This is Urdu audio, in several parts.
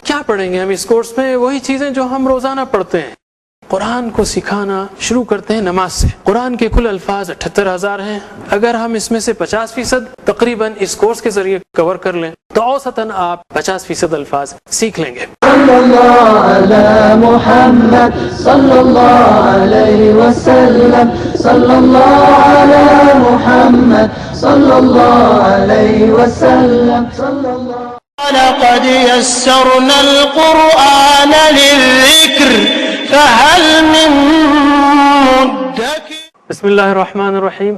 کیا پڑھیں گے ہم اس کورس میں؟ وہی چیزیں جو ہم روزانہ پڑھتے ہیں. قرآن کو سکھانا شروع کرتے ہیں نماز سے. قرآن کے کل الفاظ 78,000 ہیں. اگر ہم اس میں سے 50% تقریباً اس کورس کے ذریعے کور کر لیں تو اوسطاً آپ 50% الفاظ سیکھ لیں گے. صلی اللہ علی محمد صلی اللہ علیہ وسلم صلی اللہ علی محمد صلی اللہ علیہ وسلم صلی اللہ. لقد يسرنا القرآن للذكر فهل من مدكر. بسم اللہ الرحمن الرحیم.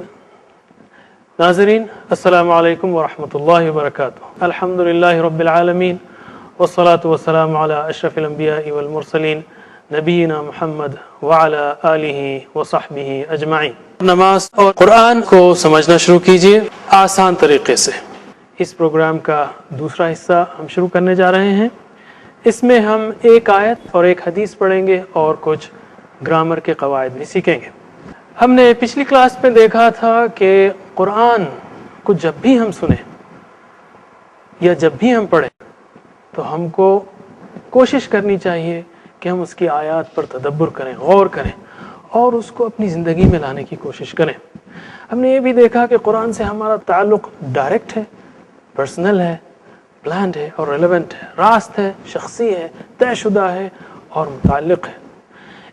ناظرین السلام علیکم ورحمۃ اللہ وبرکاتہ. الحمدللہ رب العالمین والصلاة والسلام علی اشرف الانبیاء والمرسلین نبینا محمد وعلی آلہ وصحبہ اجمعین. نماز اور قرآن کو سمجھنا شروع کیجئے آسان طریقے سے. اس پروگرام کا دوسرا حصہ ہم شروع کرنے جا رہے ہیں. اس میں ہم ایک آیت اور ایک حدیث پڑھیں گے اور کچھ گرامر کے قواعد بھی سیکھیں گے. ہم نے پچھلی کلاس میں دیکھا تھا کہ قرآن کو جب بھی ہم سنیں یا جب بھی ہم پڑھیں تو ہم کو کوشش کرنی چاہیے کہ ہم اس کی آیات پر تدبر کریں، غور کریں اور اس کو اپنی زندگی میں لانے کی کوشش کریں. ہم نے یہ بھی دیکھا کہ قرآن سے ہمارا تعلق ڈائریکٹ ہے، پرسنل ہے، پلانڈ ہے اور ریلیونٹ ہے، راست ہے، شخصی ہے، طے شدہ ہے اور متعلق ہے.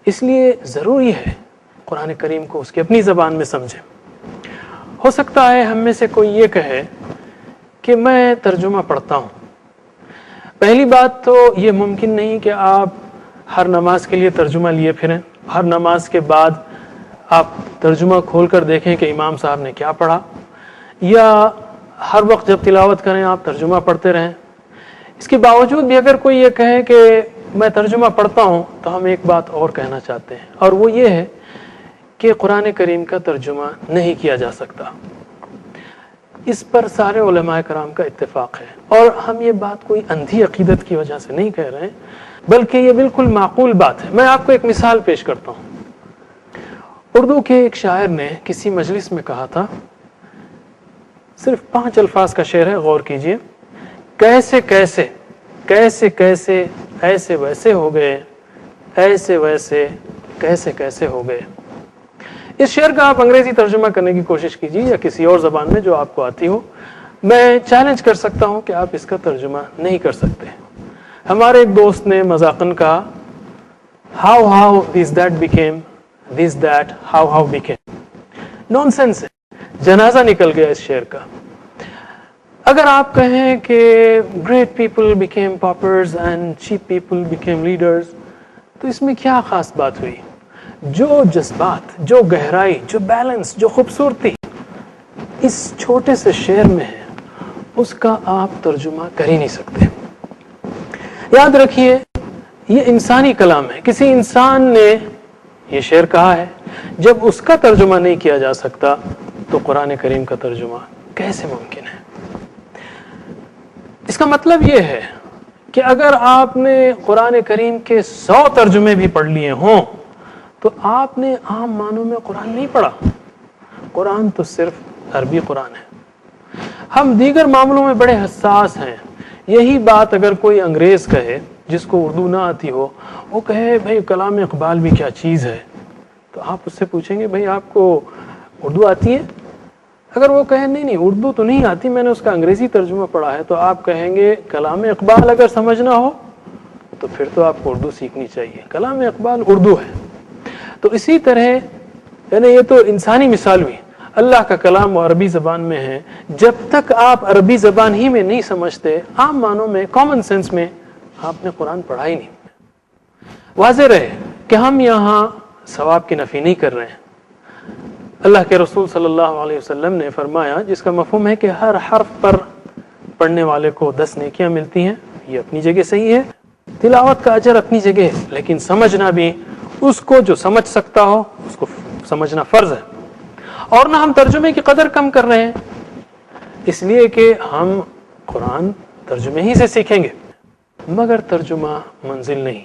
اس لیے ضروری ہے قرآن کریم کو اس کی اپنی زبان میں سمجھیں. ہو سکتا ہے ہم میں سے کوئی یہ کہے کہ میں ترجمہ پڑھتا ہوں. پہلی بات تو یہ ممکن نہیں کہ آپ ہر نماز کے لیے ترجمہ لیے پھریں، ہر نماز کے بعد آپ ترجمہ کھول کر دیکھیں کہ امام صاحب نے کیا پڑھا، یا ہر وقت جب تلاوت کریں آپ ترجمہ پڑھتے رہیں. اس کے باوجود بھی اگر کوئی یہ کہے کہ میں ترجمہ پڑھتا ہوں تو ہم ایک بات اور کہنا چاہتے ہیں، اور وہ یہ ہے کہ قرآن کریم کا ترجمہ نہیں کیا جا سکتا. اس پر سارے علماء کرام کا اتفاق ہے، اور ہم یہ بات کوئی اندھی عقیدت کی وجہ سے نہیں کہہ رہے ہیں، بلکہ یہ بالکل معقول بات ہے. میں آپ کو ایک مثال پیش کرتا ہوں. اردو کے ایک شاعر نے کسی مجلس میں کہا تھا، صرف 5 الفاظ کا شعر ہے، غور کیجئے. کیسے کیسے کیسے کیسے ایسے ویسے ہو گئے، ایسے ویسے کیسے کیسے ہو گئے. اس شعر کا آپ انگریزی ترجمہ کرنے کی کوشش کیجیے یا کسی اور زبان میں جو آپ کو آتی ہو. میں چیلنج کر سکتا ہوں کہ آپ اس کا ترجمہ نہیں کر سکتے. ہمارے ایک دوست نے مذاقن کہا، how this that became, this that how became. Naan sense ہے، جنازہ نکل گیا اس شعر کا. اگر آپ کہیں کہ great people become paupers and cheap people become leaders, تو اس میں کیا خاص بات ہوئی؟ جو جذبات، جو گہرائی، جو بیلنس، جو خوبصورتی اس چھوٹے سے شعر میں ہے، اس کا آپ ترجمہ کر ہی نہیں سکتے. یاد رکھیے یہ انسانی کلام ہے، کسی انسان نے یہ شعر کہا ہے. جب اس کا ترجمہ نہیں کیا جا سکتا تو قرآن کریم کا ترجمہ کیسے ممکن ہے؟ اس کا مطلب یہ ہے کہ اگر آپ نے قرآن کریم کے 100 ترجمے بھی پڑھ لیے ہوں تو آپ نے عام معنوں میں قرآن نہیں پڑھا. قرآن تو صرف عربی قرآن ہے. ہم دیگر معاملوں میں بڑے حساس ہیں. یہی بات اگر کوئی انگریز کہے جس کو اردو نہ آتی ہو، وہ کہے بھائی کلام اقبال بھی کیا چیز ہے، تو آپ اس سے پوچھیں گے بھائی آپ کو اردو آتی ہے؟ اگر وہ کہے نہیں اردو تو نہیں آتی، میں نے اس کا انگریزی ترجمہ پڑھا ہے، تو آپ کہیں گے کلام اقبال اگر سمجھنا ہو تو پھر تو آپ کو اردو سیکھنی چاہیے. کلام اقبال اردو ہے. تو اسی طرح یعنی یہ تو انسانی مثال ہوئی. اللہ کا کلام عربی زبان میں ہے. جب تک آپ عربی زبان ہی میں نہیں سمجھتے، عام معنوں میں، کامن سینس میں، آپ نے قرآن پڑھا ہی نہیں. واضح رہے کہ ہم یہاں ثواب کی نفی نہیں کر رہے ہیں. اللہ کے رسول صلی اللہ علیہ وسلم نے فرمایا، جس کا مفہوم ہے کہ ہر حرف پر پڑھنے والے کو 10 نیکیاں ملتی ہیں. یہ اپنی جگہ صحیح ہے، تلاوت کا اجر اپنی جگہ ہے، لیکن سمجھنا بھی، اس کو جو سمجھ سکتا ہو اس کو سمجھنا فرض ہے. اور نہ ہم ترجمے کی قدر کم کر رہے ہیں، اس لیے کہ ہم قرآن ترجمے ہی سے سیکھیں گے، مگر ترجمہ منزل نہیں،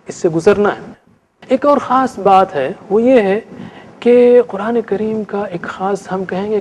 اس سے گزرنا ہے. ایک اور خاص بات ہے، وہ یہ ہے کہ قرآن کریم کا ایک خاص، ہم کہیں گے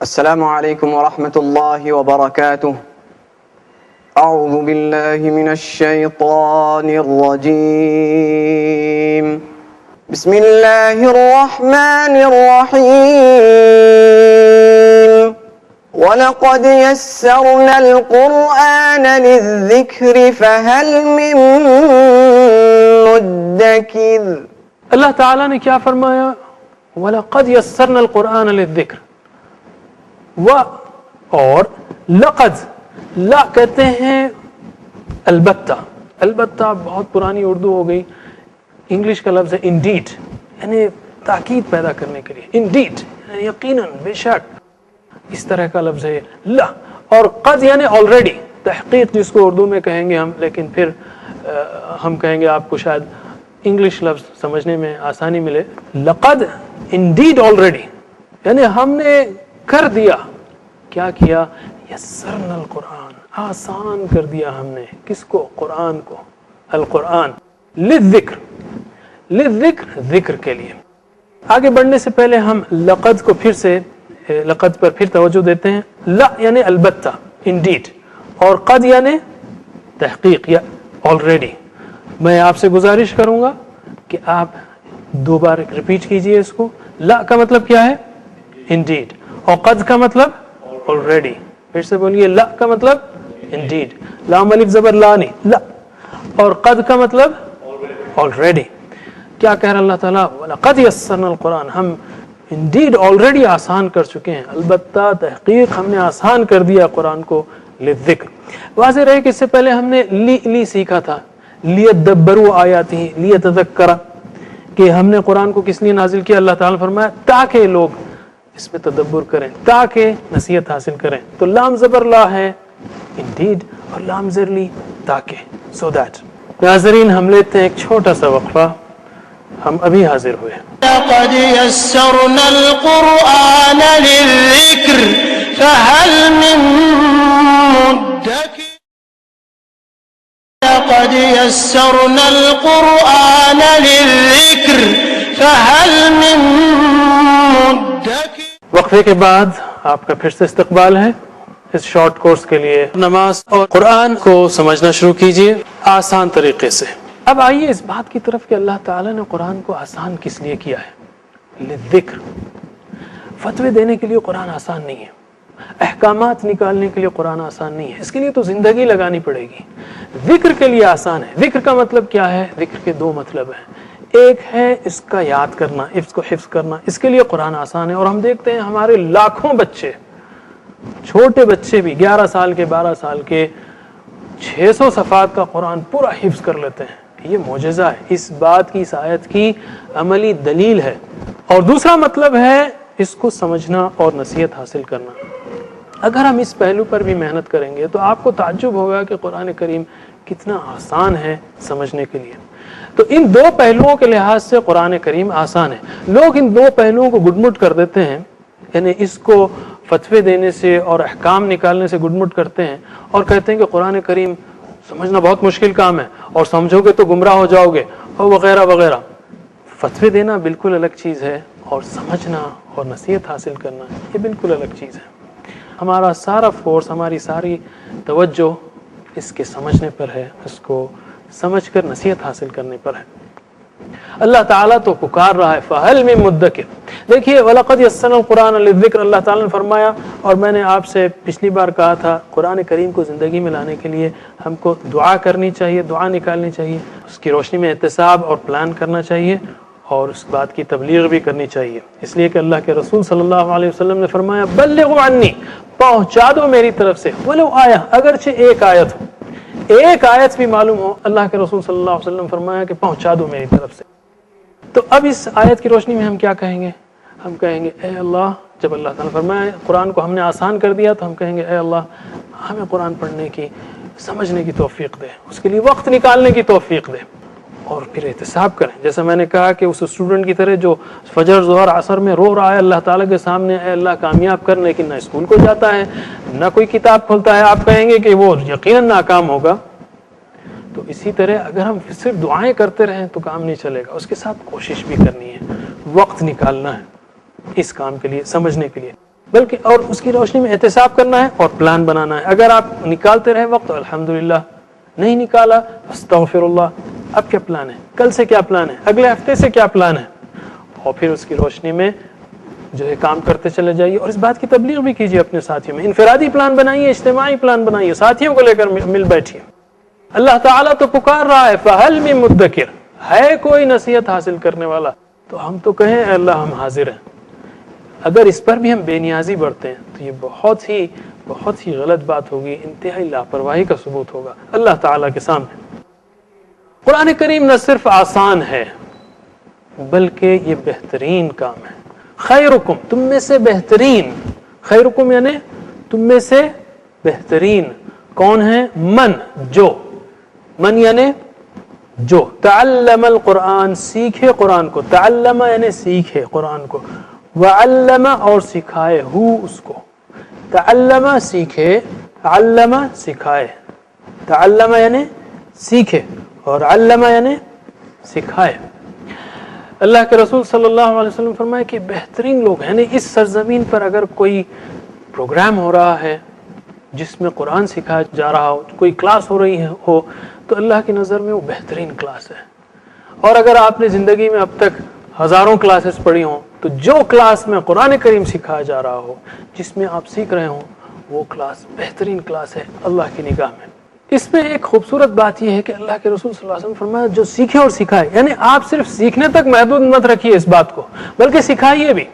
السلام عليكم ورحمة الله وبركاته. أعوذ بالله من الشيطان الرجيم. بسم الله الرحمن الرحيم. ولقد يسرنا القرآن للذكر فهل من مدكر. اللہ تعالیٰ نے کیا فرمایا؟ وَلَقَدْ يَسَّرْنَا الْقُرْآنَ لِلذِّكْرِ، اور لقد، لا کہتے ہیں البتہ، البتہ بہت پرانی اردو ہو گئی، انگلش کا لفظ ہے انڈیڈ، یعنی تاکید پیدا کرنے کے لیے، انڈیڈ یعنی یقیناً، بے شک، اس طرح کا لفظ ہے لا، اور قد یعنی آلریڈی، تحقیق جس کو اردو میں کہیں گے ہم، لیکن پھر ہم کہیں گے آپ کو شاید انگلش لفظ سمجھنے میں آسانی ملے، لقد انڈیڈ آلریڈی، یعنی ہم نے کر دیا، کیا کیا؟ یسرنا القرآن، آسان کر دیا ہم نے، کس کو؟ قرآن کو، القرآن، للذکر، للذکر، ذکر کے لیے۔ آگے بڑھنے سے پہلے ہم لقد کو پھر سے، لقد پر پھر توجہ دیتے ہیں۔ لا یعنی البتہ، انڈیڈ، اور قد یعنی تحقیق یا آلریڈی۔ میں آپ سے گزارش کروں گا کہ آپ دو بار ریپیٹ کیجئے اس کو۔ لا کا مطلب کیا ہے؟ انڈیڈ، اور قد کا مطلب already۔ پھر سے بولیے، لا کا مطلب indeed، لام الف زبر لا نہیں، لا، اور قد کا مطلب already۔ کیا کہہ رہا اللہ تعالیٰ؟ وَلَقَدْ يَسَّرْنَا الْقُرْآنَ، ہم indeed already آسان کر چکے ہیں، البتہ تحقیق ہم نے آسان کر دیا قرآن کو، للذکر۔ واضح رہے کہ اس سے پہلے ہم نے لی سیکھا تھا، لِيَدَّبَّرُوا آیاتہ، لِيَتَذَکَّرَ، کہ ہم نے قرآن کو کس لیے نازل کیا؟ اللہ تعالیٰ نے فرمایا تاکہ لوگ اس میں تدبر کریں، تاکہ نصیحت حاصل کریں۔ تو لام زبر لا ہے انڈیڈ، اور لام زر لی تاکہ، سو دیٹ۔ ناظرین، ہم لیتے ہیں ایک چھوٹا سا وقفہ، ہم ابھی حاضر ہوئے۔ لقد يسرنا القرآن للذكر فهل من مدكر. لقد يسرنا القرآن للذكر فهل من مدكر. وقفے کے بعد آپ کا پھر سے استقبال ہے اس شارٹ کورس کے لیے۔ نماز اور قرآن کو سمجھنا شروع کیجئے آسان طریقے سے۔ اب آئیے اس بات کی طرف کہ اللہ تعالیٰ نے قرآن کو آسان کس لیے کیا ہے؟ للذکر۔ فتوے دینے کے لیے قرآن آسان نہیں ہے، احکامات نکالنے کے لیے قرآن آسان نہیں ہے، اس کے لیے تو زندگی لگانی پڑے گی۔ ذکر کے لیے آسان ہے۔ ذکر کا مطلب کیا ہے؟ ذکر کے دو مطلب ہیں، ایک ہے اس کا یاد کرنا، اس کو حفظ کرنا، اس کے لیے قرآن آسان ہے۔ اور ہم دیکھتے ہیں ہمارے لاکھوں بچے، چھوٹے بچے بھی 11 سال کے، 12 سال کے، 600 صفحات کا قرآن پورا حفظ کر لیتے ہیں۔ یہ معجزہ ہے، اس بات کی، اس آیت کی عملی دلیل ہے۔ اور دوسرا مطلب ہے اس کو سمجھنا اور نصیحت حاصل کرنا۔ اگر ہم اس پہلو پر بھی محنت کریں گے تو آپ کو تعجب ہوگا کہ قرآن کریم کتنا آسان ہے سمجھنے کے لیے۔ تو ان دو پہلوؤں کے لحاظ سے قرآن کریم آسان ہے۔ لوگ ان دو پہلوؤں کو گڈمٹ کر دیتے ہیں، یعنی اس کو فتوے دینے سے اور احکام نکالنے سے گڈمٹ کرتے ہیں اور کہتے ہیں کہ قرآن کریم سمجھنا بہت مشکل کام ہے اور سمجھو گے تو گمراہ ہو جاؤ گے اور وغیرہ وغیرہ۔ فتوے دینا بالکل الگ چیز ہے اور سمجھنا اور نصیحت حاصل کرنا یہ بالکل الگ چیز ہے۔ ہمارا سارا فورس، ہماری ساری توجہ اس کے سمجھنے پر ہے، اس کو سمجھ کر نصیحت حاصل کرنے پر ہے۔ اللہ تعالیٰ تو پکار رہا ہے فَهَلْ مِن مُدَّكِرٍ۔ دیکھیے وَلَقَدْ يَسَّرْنَا الْقُرْآنَ لِلذِّكْرِ، اللہ تعالیٰ نے فرمایا، اور میں نے آپ سے پچھلی بار کہا تھا قرآن کریم کو زندگی میں لانے کے لیے ہم کو دعا کرنی چاہیے، دعا نکالنی چاہیے، اس کی روشنی میں احتساب اور پلان کرنا چاہیے، اور اس بات کی تبلیغ بھی کرنی چاہیے، اس لیے کہ اللہ کے رسول صلی اللہ علیہ وسلم نے فرمایا بلغوا عنی، پہنچا دو میری طرف سے، ولو آیہ، اگرچہ ایک آیت ہو، ایک آیت بھی معلوم ہو، اللہ کے رسول صلی اللہ علیہ وسلم فرمایا کہ پہنچا دو میری طرف سے۔ تو اب اس آیت کی روشنی میں ہم کیا کہیں گے؟ ہم کہیں گے اے اللہ، جب اللہ تعالیٰ نے فرمایا قرآن کو ہم نے آسان کر دیا، تو ہم کہیں گے اے اللہ ہمیں قرآن پڑھنے کی، سمجھنے کی توفیق دے، اس کے لیے وقت نکالنے کی توفیق دے، اور پھر احتساب کریں۔ جیسا میں نے کہا کہ اس اسٹوڈنٹ کی طرح جو فجر ظہر عصر میں رو رہا ہے اللہ تعالیٰ کے سامنے، اے اللہ کامیاب کر، لیکن نہ اسکول کو جاتا ہے نہ کوئی کتاب کھولتا ہے، آپ کہیں گے کہ وہ یقیناً ناکام ہوگا۔ تو اسی طرح اگر ہم صرف دعائیں کرتے رہیں تو کام نہیں چلے گا، اس کے ساتھ کوشش بھی کرنی ہے، وقت نکالنا ہے اس کام کے لیے، سمجھنے کے لیے، بلکہ اور اس کی روشنی میں احتساب کرنا ہے اور پلان بنانا ہے۔ اگر آپ نکالتے رہے وقت تو الحمدللہ، نہیں نکالا استغفر اللہ، اب کیا پلان ہے، کل سے کیا پلان ہے، اگلے ہفتے سے کیا پلان ہے، اور پھر اس کی روشنی میں جو ہے کام کرتے چلے جائیے، اور اس بات کی تبلیغ بھی کیجیے اپنے ساتھیوں میں، انفرادی پلان بنائیے، اجتماعی پلان بنائیے، ساتھیوں کو لے کر مل بیٹھیے۔ اللہ تعالیٰ تو پکار رہا ہے فَهَلْ مِن مُدَّكِرٍ، ہے کوئی نصیحت حاصل کرنے والا، تو ہم تو کہیں اے اللہ ہم حاضر ہیں۔ اگر اس پر بھی ہم بے نیازی برتے ہیں تو یہ بہت ہی غلط بات ہوگی، انتہائی لاپرواہی کا ثبوت ہوگا اللہ تعالیٰ کے سامنے۔ قرآن کریم نہ صرف آسان ہے بلکہ یہ بہترین کام ہے۔ خیرکم، تم میں سے بہترین، خیرکم یعنی تم میں سے بہترین کون ہے؟ من، جو، من یعنی جو، تعلم القرآن، سیکھے قرآن کو، تعلم یعنی سیکھے قرآن کو، وعلم اور سکھائے، ہو اس کو، تعلم سیکھے، علم سکھائے، تعلم یعنی سیکھے اور علم یعنی سکھائے۔ اللہ کے رسول صلی اللہ علیہ وسلم فرمائے کہ بہترین لوگ، یعنی اس سرزمین پر اگر کوئی پروگرام ہو رہا ہے جس میں قرآن سکھایا جا رہا ہو، کوئی کلاس ہو رہی ہو، تو اللہ کی نظر میں وہ بہترین کلاس ہے۔ اور اگر آپ نے زندگی میں اب تک ہزاروں کلاسز پڑھی ہوں تو جو کلاس میں قرآن کریم سکھایا جا رہا ہو، جس میں آپ سیکھ رہے ہوں، وہ کلاس بہترین کلاس ہے اللہ کی نگاہ میں۔ اس میں ایک خوبصورت بات یہ ہے کہ اللہ کے رسول صلی اللہ علیہ وسلم فرمایا جو سیکھے اور سکھائے، یعنی آپ صرف سیکھنے تک محدود مت رکھیے اس بات کو، بلکہ سکھائیے بھی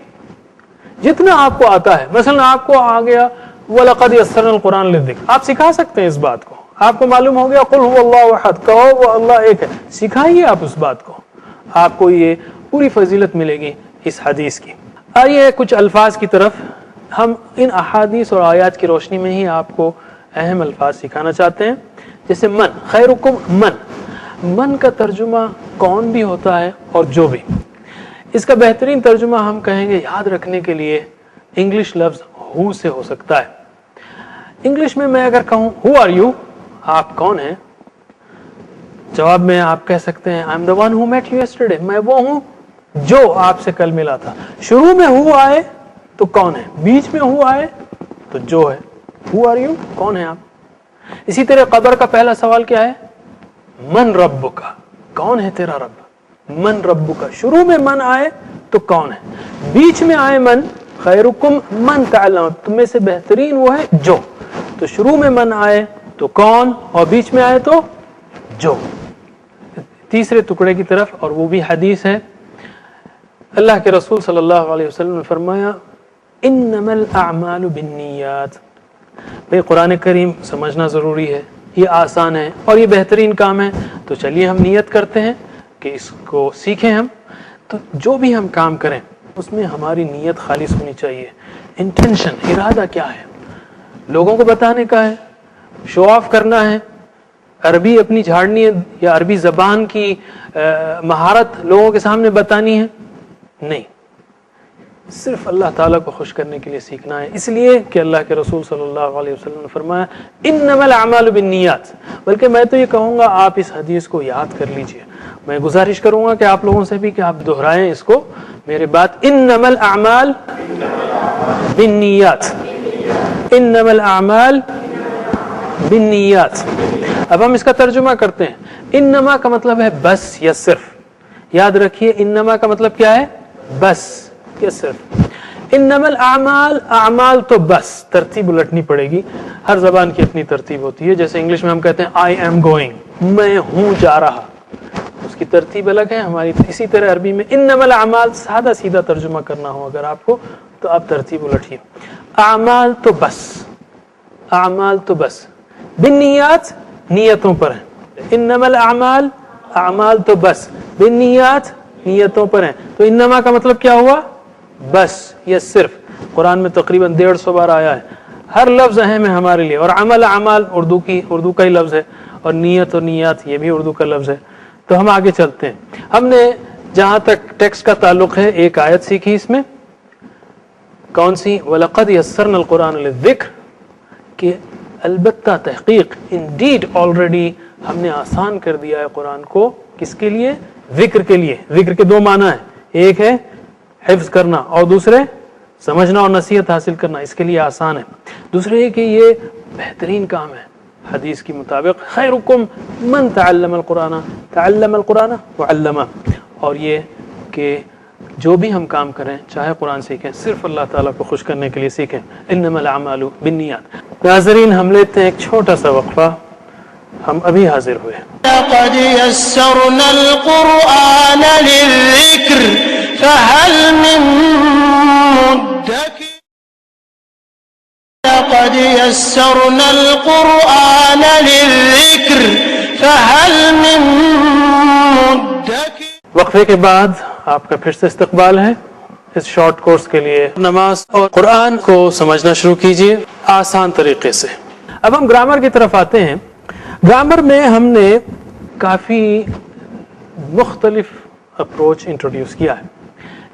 جتنا آپ کو آتا ہے۔ مثلا آپ کو آ گیا وَلَقَدْ يَسَّرْنَا الْقُرْآنَ لِلذِّكْرِ، آپ سکھا سکتے ہیں اس بات کو۔ آپ کو معلوم ہو گیا قُلْ هُوَ اللَّهُ أَحَدٌ، کہو وہ اللہ ایک ہے، سکھائیے آپ اس بات کو، آپ کو یہ پوری فضیلت ملے گی اس حدیث کی۔ آئیے کچھ الفاظ کی طرف، ہم ان احادیث اور آیات کی روشنی میں ہی آپ کو اہم الفاظ سکھانا چاہتے ہیں۔ جیسے من، خیرکم من، من کا ترجمہ کون بھی ہوتا ہے اور جو بھی، اس کا بہترین ترجمہ ہم کہیں گے یاد رکھنے کے لیے انگلش لفظ ہو سے ہو سکتا ہے۔ انگلش میں اگر کہوں ہو آر یو، آپ کون ہیں، جواب میں آپ کہہ سکتے ہیں I am the one who met you yesterday, میں وہ ہوں جو آپ سے کل ملا تھا۔ شروع میں ہو آئے تو کون ہے، بیچ میں ہو آئے تو جو ہے، ہو آر یو، کون ہے آپ۔ اسی طرح قبر کا پہلا سوال کیا ہے، من ربک، کون ہے تیرا رب، من ربک، شروع میں من آئے تو کون ہے، بیچ میں آئے من، خیرکم من تعلم، تم میں سے بہترین وہ ہے جو، تو شروع میں من آئے تو کون اور بیچ میں آئے تو جو۔ تیسرے ٹکڑے کی طرف، اور وہ بھی حدیث ہے، اللہ کے رسول صلی اللہ علیہ وسلم نے فرمایا انما الاعمال بالنیات۔ بھئی قرآن کریم سمجھنا ضروری ہے، یہ آسان ہے اور یہ بہترین کام ہے، تو چلیے ہم نیت کرتے ہیں کہ اس کو سیکھیں ہم۔ تو جو بھی ہم کام کریں اس میں ہماری نیت خالص ہونی چاہیے، انٹینشن، ارادہ کیا ہے، لوگوں کو بتانے کا ہے، شو آف کرنا ہے، عربی اپنی جھاڑنی ہے یا عربی زبان کی مہارت لوگوں کے سامنے بتانی ہے، نہیں، صرف اللہ تعالیٰ کو خوش کرنے کے لیے سیکھنا ہے۔ اس لیے کہ اللہ کے رسول صلی اللہ علیہ وسلم نے فرمایا انما الاعمال بالنیات، بلکہ میں تو یہ کہوں گا آپ اس حدیث کو یاد کر لیجئے، میں گزارش کروں گا کہ آپ لوگوں سے بھی کہ آپ دہرائیں اس کو، میرے بات، انما الاعمال بالنیات، انما الاعمال بالنیات۔ اب ہم اس کا ترجمہ کرتے ہیں۔ انما کا مطلب ہے بس یا صرف، یاد رکھیے انما کا مطلب کیا ہے، بس یا صرف. انما الاعمال، اعمال تو بس ترتیب الٹنی پڑے گی. ہر زبان کی اپنی ترتیب ہوتی ہے. جیسے انگلش میں ہم کہتے ہیں آئی ایم گوئنگ، میں ہوں جا رہا، اس کی ترتیب الگ ہے ہماری. اسی طرح عربی میں انما الاعمال سادہ سیدھا ترجمہ کرنا ہو اگر آپ کو تو آپ ترتیب الٹیے. اعمال تو بس، اعمال تو بس، بالنیات نیتوں پر ہیں. انما الاعمال، اعمال تو بس، بالنیات نیتوں پر ہیں. تو انما کا مطلب کیا ہوا؟ بس یا صرف. قرآن میں تقریباً 150 بار آیا ہے. ہر لفظ اہم ہے ہمارے لیے. اور عمل، اعمال اردو کا ہی لفظ ہے، اور نیت اور نیات یہ بھی اردو کا لفظ ہے. تو ہم آگے چلتے ہیں. ہم نے جہاں تک ٹیکسٹ کا تعلق ہے ایک آیت سیکھی اس میں. کون سی؟ وَلَقَدْ يَسَّرْنَا الْقُرْآنَ لِلذِّكْرِ، کہ البتہ تحقیق، انڈیڈ آلریڈی ہم نے آسان کر دیا ہے قرآن کو. کس کے لیے؟ ذکر کے لیے. ذکر کے دو معنی ہیں، ایک ہے حفظ کرنا اور دوسرے سمجھنا اور نصیحت حاصل کرنا. اس کے لیے آسان ہے. دوسرے یہ کہ یہ بہترین کام ہے حدیث کے مطابق، خیرکم من تعلم القرآن، تعلم القرآن وعلمہ. اور یہ کہ جو بھی ہم کام کریں چاہے قرآن سیکھیں صرف اللہ تعالیٰ کو خوش کرنے کے لیے سیکھیں. انما الاعمال بالنیات. ناظرین ہم لیتے ہیں ایک چھوٹا سا وقفہ، ہم ابھی حاضر ہوئے. لقد يسرنا القرآن للذكر فهل من مدكر. لقد يسرنا القرآن للذكر فهل من مدكر. وقفے کے بعد آپ کا پھر سے استقبال ہے اس شارٹ کورس کے لیے. نماز اور قرآن کو سمجھنا شروع کیجئے آسان طریقے سے. اب ہم گرامر کی طرف آتے ہیں. گرامر میں ہم نے کافی مختلف اپروچ انٹروڈیوس کیا ہے.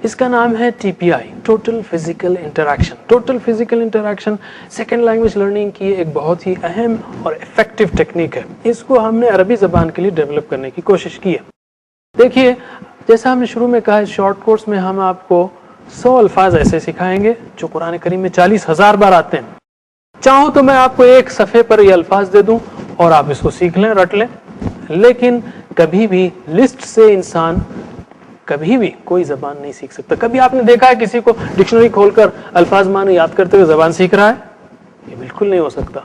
اس کا نام ہے TPI، total physical interaction. Total physical interaction second language learning کی ایک بہت ہی اہم اور افیکٹو ٹیکنیک ہے. اس کو ہم نے عربی زبان کے لیے ڈیولپ کرنے کی کوشش کی ہے. دیکھیے جیسا ہم نے شروع میں کہا اس شارٹ کورس میں ہم آپ کو 100 الفاظ ایسے سکھائیں گے جو قرآن کریم میں 40,000 بار آتے ہیں. چاہوں تو میں آپ کو ایک صفحے پر یہ الفاظ دے دوں اور آپ اس کو سیکھ لیں، رٹ لیں. لیکن کبھی بھی لسٹ سے انسان کبھی بھی کوئی زبان نہیں سیکھ سکتا. کبھی آپ نے دیکھا ہے کسی کو ڈکشنری کھول کر الفاظ معنی یاد کرتے ہوئے زبان سیکھ رہا ہے؟ یہ بالکل نہیں ہو سکتا.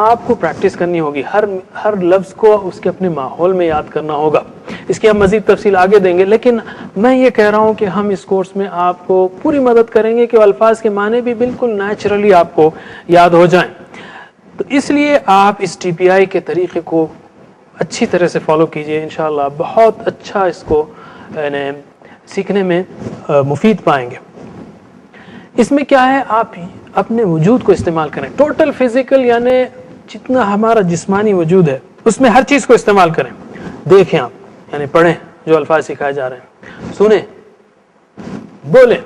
آپ کو پریکٹس کرنی ہوگی. ہر لفظ کو اس کے اپنے ماحول میں یاد کرنا ہوگا. اس کی ہم مزید تفصیل آگے دیں گے، لیکن میں یہ کہہ رہا ہوں کہ ہم اس کورس میں آپ کو پوری مدد کریں گے کہ الفاظ کے معنی بھی بالکل نیچرلی آپ کو یاد ہو جائیں. تو اس لیے آپ اس TPI کے طریقے کو اچھی طرح سے فالو کیجئے. انشاءاللہ بہت اچھا اس کو سیکھنے میں مفید پائیں گے. اس میں کیا ہے، آپ اپنے وجود کو استعمال کریں. ٹوٹل فزیکل یعنی جتنا ہمارا جسمانی وجود ہے اس میں ہر چیز کو استعمال کریں. دیکھیں آپ، یعنی پڑھیں جو الفاظ سکھائے جا رہے ہیں، سنیں، بولیں،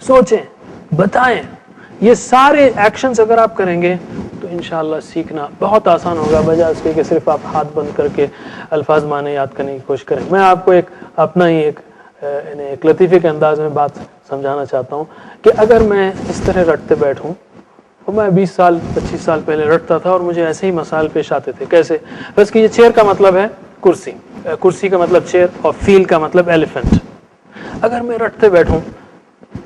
سوچیں، بتائیں. یہ سارے ایکشنز اگر آپ کریں گے تو انشاءاللہ سیکھنا بہت آسان ہوگا، بجائے اس کے کہ صرف آپ ہاتھ بند کر کے الفاظ معنی یاد کرنے کی کوشش کریں. میں آپ کو ایک اپنا ہی ایک لطیفے کے انداز میں بات سمجھانا چاہتا ہوں کہ اگر میں اس طرح رٹتے بیٹھوں، اور میں 20 سال 25 سال پہلے رٹتا تھا اور مجھے ایسے ہی مسائل پیش آتے تھے. کیسے؟ بس کہ یہ چیئر کا مطلب ہے کرسی، کرسی کا مطلب چیئر، اور فیل کا مطلب ایلیفنٹ. اگر میں رٹتے بیٹھوں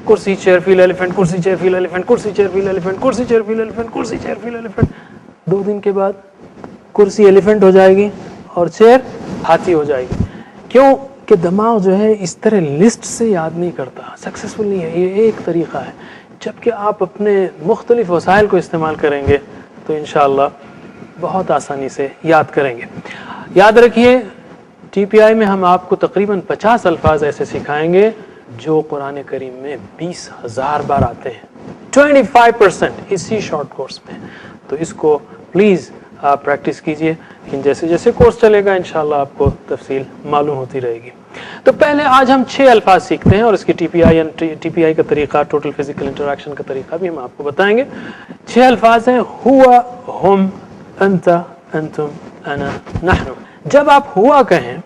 کرسی چیئر فیل ایلیفنٹ، کرسی چیئر فیل ایلیفنٹ، کرسی چیئر فیل ایلیفنٹ، کرسی چیئر فیل ایلیفنٹ، کرسی چیئر فیل ایلیفنٹ، 2 دن کے بعد کرسی ایلیفنٹ ہو جائے گی اور چیئر ہاتھی ہو جائے گی. کیوں کہ دماغ جو ہے اس طرح لسٹ سے یاد نہیں کرتا، سکسیسفل نہیں ہے. یہ ایک طریقہ ہے. جبکہ آپ اپنے مختلف وسائل کو استعمال کریں گے تو انشاءاللہ بہت آسانی سے یاد کریں گے. یاد رکھیے TPI میں ہم آپ کو تقریباً 50 الفاظ ایسے سکھائیں گے جو قرآن کریم میں 20,000 بار آتے ہیں. 25% اسی شارٹ کورس میں. تو اس کو پلیز آپ پریکٹس کیجئے. لیکن جیسے جیسے کورس چلے گا انشاءاللہ آپ کو تفصیل معلوم ہوتی رہے گی. تو پہلے آج ہم 6 الفاظ سیکھتے ہیں اور اس کی TPI کا طریقہ، ٹوٹل فزیکل انٹریکشن کا طریقہ بھی ہم آپ کو بتائیں گے. 6 الفاظ ہیں: ہوا، ہم، انت، انتم، انا، نحن. جب آپ ہوا کہیں،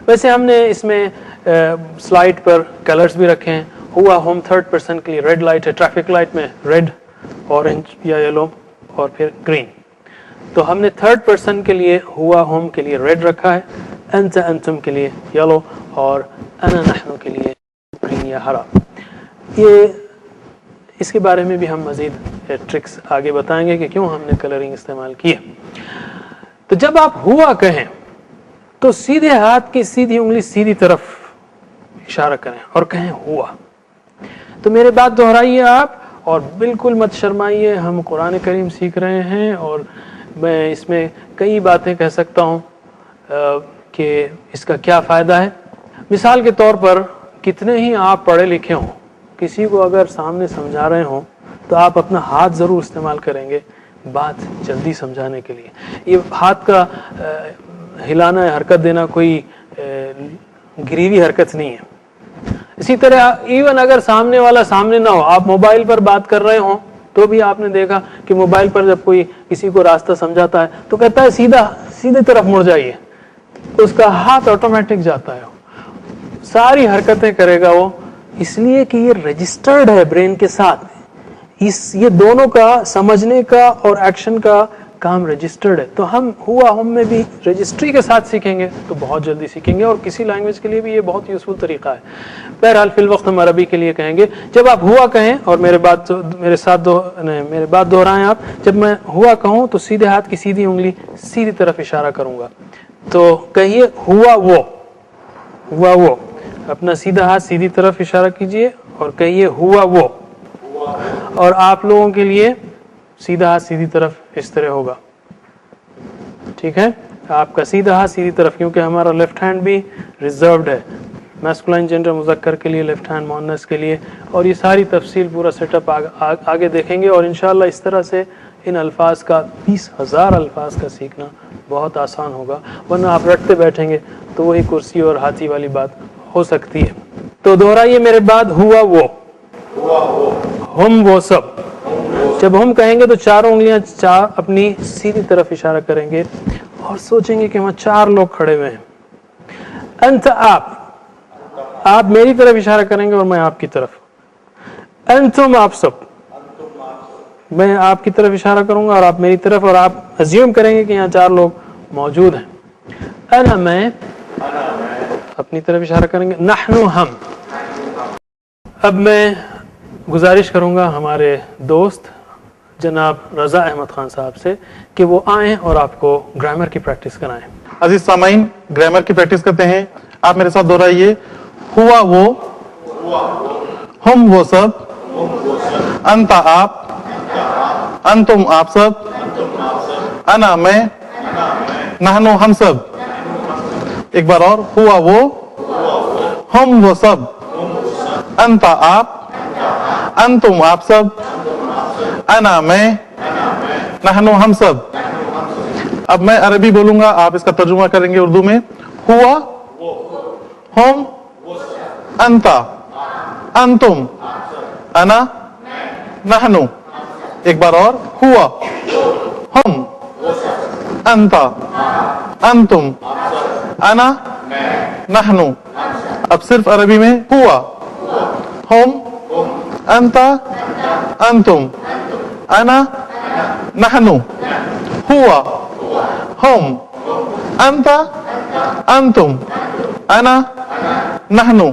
ویسے ہم نے اس میں سلائیڈ پر کلرز بھی رکھے ہیں. ہوا ہم 3rd پرسن کے لیے ریڈ لائٹ ہے، ٹریفک لائٹ میں ریڈ، اورنج یا یلو اور پھر گرین. تو ہم نے 3rd پرسن کے لیے ہوا ہم کے لیے ریڈ رکھا ہے، انت انتم کے لیے یلو، اور انا نحن کے لیے گرین یا ہرا. یہ اس کے بارے میں بھی ہم مزید ٹرکس آگے بتائیں گے کہ کیوں ہم نے کلرنگ استعمال کی ہے. تو جب آپ ہوا کہیں تو سیدھے ہاتھ کی سیدھی انگلی سیدھی طرف اشارہ کریں اور کہیں ہوا. تو میرے بات دہرائیے آپ اور بالکل مت شرمائیے. ہم قرآن کریم سیکھ رہے ہیں اور میں اس میں کئی باتیں کہہ سکتا ہوں کہ اس کا کیا فائدہ ہے. مثال کے طور پر کتنے ہی آپ پڑھے لکھے ہوں, کسی کو اگر سامنے سمجھا رہے ہوں تو آپ اپنا ہاتھ ضرور استعمال کریں گے بات جلدی سمجھانے کے لیے. یہ ہاتھ کا ہلانا حرکت دینا کوئی گریوی حرکت نہیں ہے. اسی طرح ایون اگر سامنے والا سامنے نہ ہو, آپ موبائل پر بات کر رہے ہوں تو بھی آپ نے دیکھا کہ موبائل پر جب کوئی کسی کو راستہ سمجھاتا ہے تو کہتا ہے سیدھے طرف مڑ جائیے, تو اس کا ہاتھ آٹومیٹک جاتا ہے, ساری حرکتیں کرے گا وہ, اس لیے کہ یہ رجسٹرڈ ہے برین کے ساتھ. یہ دونوں کا سمجھنے کا اور ایکشن کا کام رجسٹرڈ ہے. تو ہم ہم میں بھی رجسٹری کے ساتھ سیکھیں گے تو بہت جلدی سیکھیں گے, اور کسی لینگویج کے لیے بھی یہ بہت یوزفل طریقہ ہے. بہرحال فی الوقت ہم عربی کے لیے کہیں گے. جب آپ ہوا کہیں اور میرے بات دہرائیں آپ, جب میں ہوا کہوں تو سیدھے ہاتھ کی سیدھی انگلی سیدھی طرف اشارہ کروں گا. تو کہیے ہوا وہ, اپنا سیدھا ہاتھ سیدھی طرف اشارہ کیجئے اور کہیے ہوا وہ. اور آپ لوگوں کے لیے سیدھا ہاتھ سیدھی طرف اس طرح ہوگا. ٹھیک ہے, آپ کا سیدھا ہاتھ سیدھی طرف, کیونکہ ہمارا لیفٹ ہینڈ بھی ریزروڈ ہے, میسکولائن جینڈر مذکر کے لیے, لیفٹ ہینڈ مؤنث کے لیے. اور یہ ساری تفصیل پورا سیٹ اپ آگے دیکھیں گے, اور انشاءاللہ اس طرح سے ان الفاظ کا 20,000 الفاظ کا سیکھنا بہت آسان ہوگا. ورنہ آپ رٹتے بیٹھیں گے تو وہی کرسی اور ہاتھی والی بات ہو سکتی ہے. تو دہرائیے میرے بعد ہوا وہ, ہم وہ سب. جب ہم کہیں گے تو چاروں انگلیاں اپنی سیدھی طرف اشارہ کریں گے اور سوچیں گے کہ وہاں 4 لوگ کھڑے ہوئے ہیں. انت آپ میری طرف اشارہ کریں گے اور میں آپ کی طرف. انتم آپ سب, میں آپ کی طرف اشارہ کروں گا اور آپ میری طرف, اور آپ ازیوم کریں گے کہ یہاں 4 لوگ موجود ہیں. انا میں اپنی طرف اشارہ کریں گے. نحن ہم. اب میں گزارش کروں گا ہمارے دوست جناب رضا احمد خان صاحب سے کہ وہ آئیں اور آپ کو گرامر کی پریکٹس کرائیں. عزیز سامعین, گرامر کی پریکٹس کرتے ہیں. آپ میرے ساتھ دہرائیے. ہوا وہ, ہم وہ سب, انت آپ, انتم آپ سب, انا میں, نحنو ہم سب. ایک بار اور. ہوا وہ, ہم وہ سب, انت آپ, انتم آپ سب, انا میں, نحنو ہم سب. اب میں عربی بولوں گا, آپ اس کا ترجمہ کریں گے اردو میں. ہوا, ہم, انتا, انتم, انا, نحنو. ایک بار اور. ہوا, ہم, انتا, انتم, انا, نحنو. اب صرف عربی میں. ہوا, ہم, انتا, انتم, انا, نحنو. ہوا, ہم, انتا, انتم, انا, نحنو.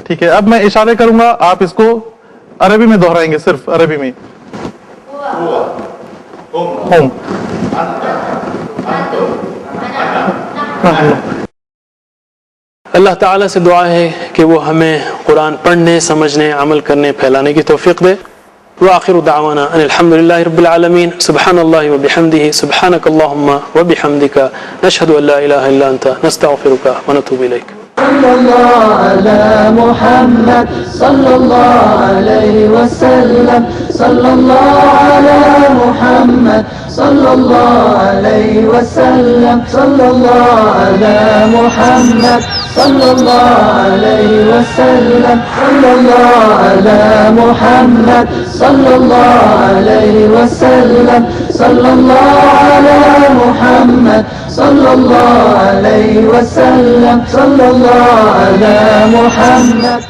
ٹھیک ہے, اب میں اشارے کروں گا, آپ اس کو عربی میں دہرائیں گے, صرف عربی میں. ہم, اللہ تعالیٰ سے دعا ہے کہ وہ ہمیں قرآن پڑھنے, سمجھنے, عمل کرنے, پھیلانے کی توفیق دے. وآخر دعوانا ان الحمد لله رب العالمين. سبحان الله وبحمده, سبحانك اللهم وبحمدك, نشهد ان لا اله الا انت, نستغفرك ونتوب اليك. صلى الله على محمد صلى الله عليه وسلم صلى الله على محمد صلى الله عليه وسلم صلى الله على محمد صلى الله عليه وسلم صلى الله على محمد صلى الله عليه وسلم صلى الله على محمد صلى الله عليه وسلم صلى الله على محمد.